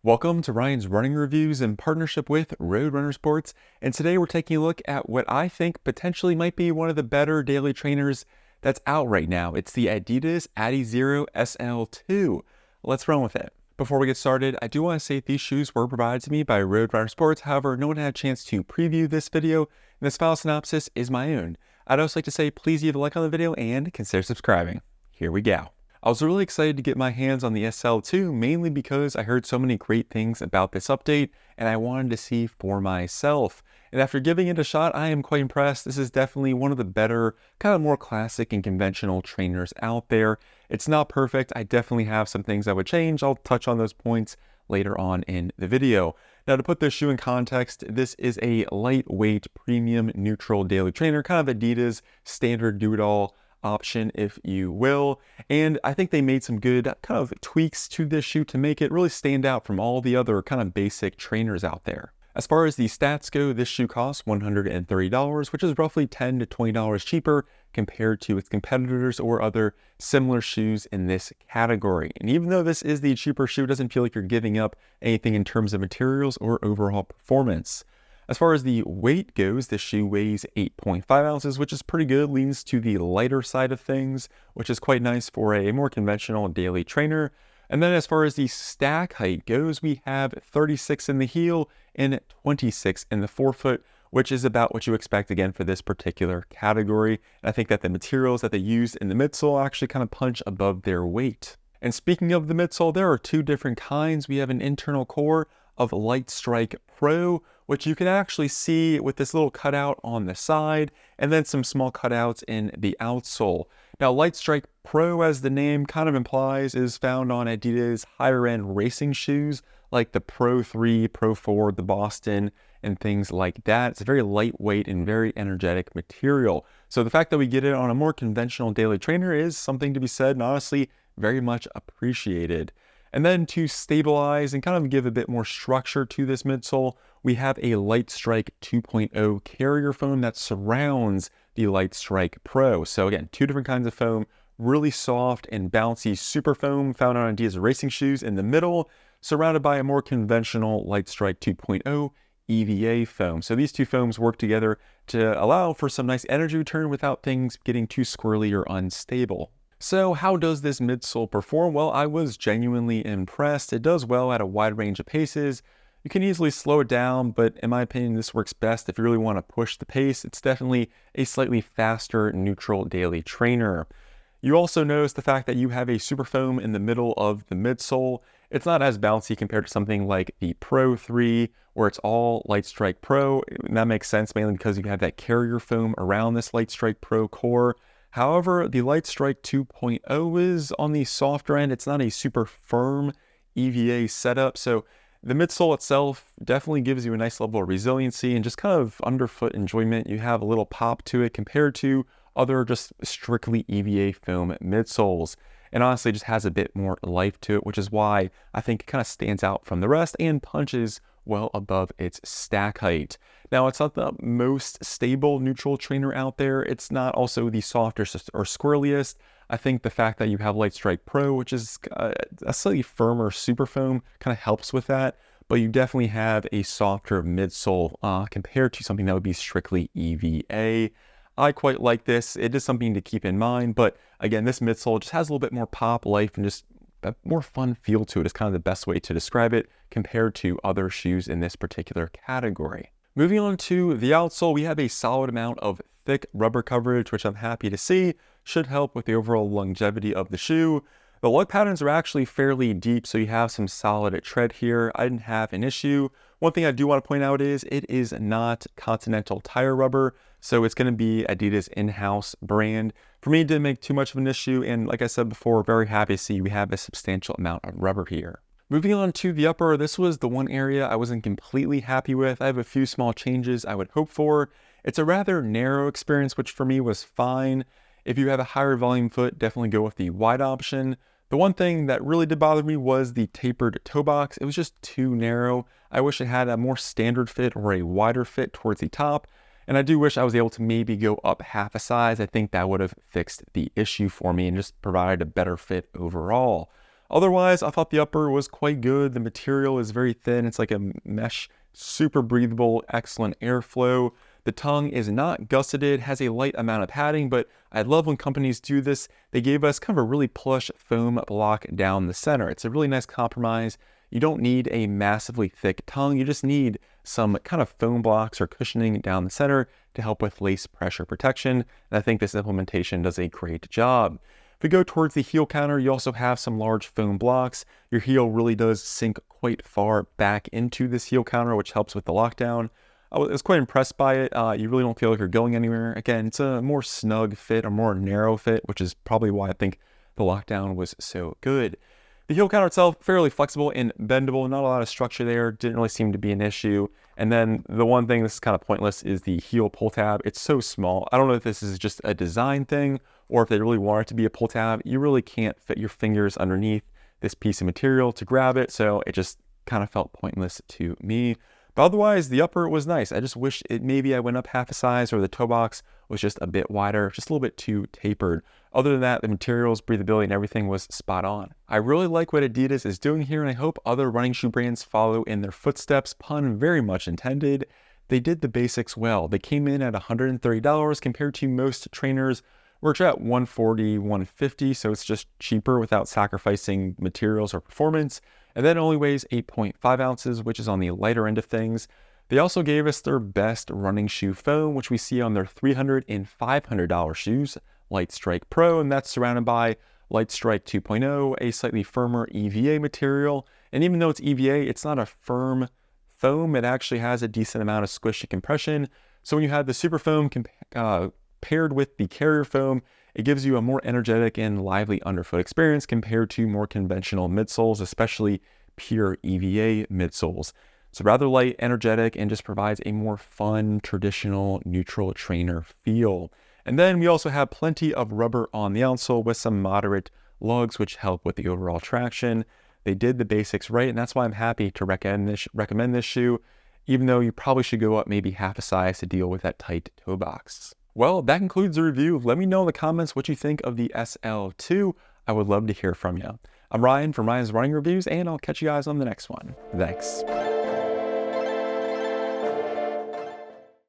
Welcome to Ryan's Running Reviews in partnership with Roadrunner Sports, and today we're taking a look at what I think potentially might be one of the better daily trainers that's out right now. It's the Adidas Adizero SL2. Let's run with it. Before we get started, I do want to say these shoes were provided to me by Roadrunner Sports. However, no one had a chance to preview this video, and this file synopsis is my own. I'd also like to say please leave a like on the video and consider subscribing. Here we go. I was really excited to get my hands on the SL2, mainly because I heard so many great things about this update and I wanted to see for myself. And after giving it a shot, I am quite impressed. This is definitely one of the better, kind of more classic and conventional trainers out there. It's not perfect. I definitely have some things I would change. I'll touch on those points later on in the video. Now, to put this shoe in context, this is a lightweight, premium, neutral daily trainer, kind of Adidas standard do-it-all option, if you will. And I think they made some good kind of tweaks to this shoe to make it really stand out from all the other kind of basic trainers out there. As far as the stats go, this shoe costs $130, which is roughly $10 to $20 cheaper compared to its competitors or other similar shoes in this category. And even though this is the cheaper shoe, it doesn't feel like you're giving up anything in terms of materials or overall performance. As far as the weight goes, this shoe weighs 8.5 ounces, which is pretty good, leans to the lighter side of things, which is quite nice for a more conventional daily trainer. And then as far as the stack height goes, we have 36 in the heel and 26 in the forefoot, which is about what you expect again for this particular category. And I think that the materials that they used in the midsole actually kind of punch above their weight. And speaking of the midsole, there are two different kinds. We have an internal core of Light Strike Pro, which you can actually see with this little cutout on the side, and then some small cutouts in the outsole. Now, Light Strike Pro, as the name kind of implies, is found on Adidas higher-end racing shoes, like the Pro 3, Pro 4, the Boston, and things like that. It's a very lightweight and very energetic material. So the fact that we get it on a more conventional daily trainer is something to be said, and honestly, very much appreciated. And then to stabilize and kind of give a bit more structure to this midsole, we have a Light Strike 2.0 carrier foam that surrounds the Light Strike Pro. So again, two different kinds of foam, really soft and bouncy super foam found on Adidas racing shoes in the middle, surrounded by a more conventional Light Strike 2.0 EVA foam. So these two foams work together to allow for some nice energy return without things getting too squirrely or unstable. So how does this midsole perform? Well, I was genuinely impressed. It does well at a wide range of paces. You can easily slow it down, but in my opinion, this works best if you really want to push the pace. It's definitely a slightly faster, neutral daily trainer. You also notice the fact that you have a super foam in the middle of the midsole. It's not as bouncy compared to something like the Pro 3, where it's all Light Strike Pro. And that makes sense mainly because you have that carrier foam around this Light Strike Pro core. However, the Light Strike 2.0 is on the softer end. It's not a super firm EVA setup, so the midsole itself definitely gives you a nice level of resiliency and just kind of underfoot enjoyment. You have a little pop to it compared to other just strictly EVA foam midsoles. And honestly, it just has a bit more life to it, which is why I think it kind of stands out from the rest and punches well above its stack height. Now, it's not the most stable neutral trainer out there. It's not also the softest or squirreliest. I think the fact that you have Light Strike Pro, which is a slightly firmer super foam, kind of helps with that. But you definitely have a softer midsole compared to something that would be strictly EVA. I quite like this. It is something to keep in mind. But again, this midsole just has a little bit more pop, life, and just a more fun feel to it is kind of the best way to describe it compared to other shoes in this particular category. Moving on to the outsole, we have a solid amount of thick rubber coverage, which I'm happy to see. Should help with the overall longevity of the shoe. The lug patterns are actually fairly deep, so you have some solid tread here. I didn't have an issue. One thing I do want to point out is it is not Continental tire rubber, so it's going to be Adidas in-house brand. For me, it didn't make too much of an issue, and like I said before, very happy to see we have a substantial amount of rubber here. Moving on to the upper, this was the one area I wasn't completely happy with. I have a few small changes I would hope for. It's a rather narrow experience, which for me was fine. If you have a higher volume foot, definitely go with the wide option. The one thing that really did bother me was the tapered toe box. It was just too narrow. I wish it had a more standard fit or a wider fit towards the top. And I do wish I was able to maybe go up half a size. I think that would have fixed the issue for me and just provided a better fit overall. Otherwise, I thought the upper was quite good. The material is very thin. It's like a mesh, super breathable, excellent airflow. The tongue is not gusseted, has a light amount of padding, but I love when companies do this. They gave us kind of a really plush foam block down the center. It's a really nice compromise. You don't need a massively thick tongue. You just need some kind of foam blocks or cushioning down the center to help with lace pressure protection. And I think this implementation does a great job. If we go towards the heel counter, you also have some large foam blocks. Your heel really does sink quite far back into this heel counter, which helps with the lockdown. I was quite impressed by it. You really don't feel like you're going anywhere. Again, it's a more snug fit, a more narrow fit, which is probably why I think the lockdown was so good. The heel counter itself, fairly flexible and bendable, not a lot of structure there, didn't really seem to be an issue. And then the one thing that's kind of pointless is the heel pull tab. It's so small. I don't know if this is just a design thing or if they really want it to be a pull tab. You really can't fit your fingers underneath this piece of material to grab it, so it just kind of felt pointless to me. But otherwise, the upper was nice. I just wish maybe I went up half a size or the toe box was just a bit wider, just a little bit too tapered. Other than that, the materials, breathability, and everything was spot on. I really like what Adidas is doing here, and I hope other running shoe brands follow in their footsteps, pun very much intended. They did the basics well. They came in at $130 compared to most trainers, which are at $140, $150, so it's just cheaper without sacrificing materials or performance. And then it only weighs 8.5 ounces, which is on the lighter end of things. They also gave us their best running shoe foam, which we see on their $300 and $500 shoes, Light Strike Pro, and that's surrounded by Light Strike 2.0, a slightly firmer EVA material. And even though it's EVA, it's not a firm foam. It actually has a decent amount of squish and compression. So when you have the super foam paired with the carrier foam, it gives you a more energetic and lively underfoot experience compared to more conventional midsoles, especially pure EVA midsoles. So rather light, energetic, and just provides a more fun, traditional, neutral trainer feel. And then we also have plenty of rubber on the outsole with some moderate lugs, which help with the overall traction. They did the basics right, and that's why I'm happy to recommend this shoe, even though you probably should go up maybe half a size to deal with that tight toe box. Well, that concludes the review. Let me know in the comments what you think of the SL2. I would love to hear from you. I'm Ryan from Ryan's Running Reviews, and I'll catch you guys on the next one. Thanks.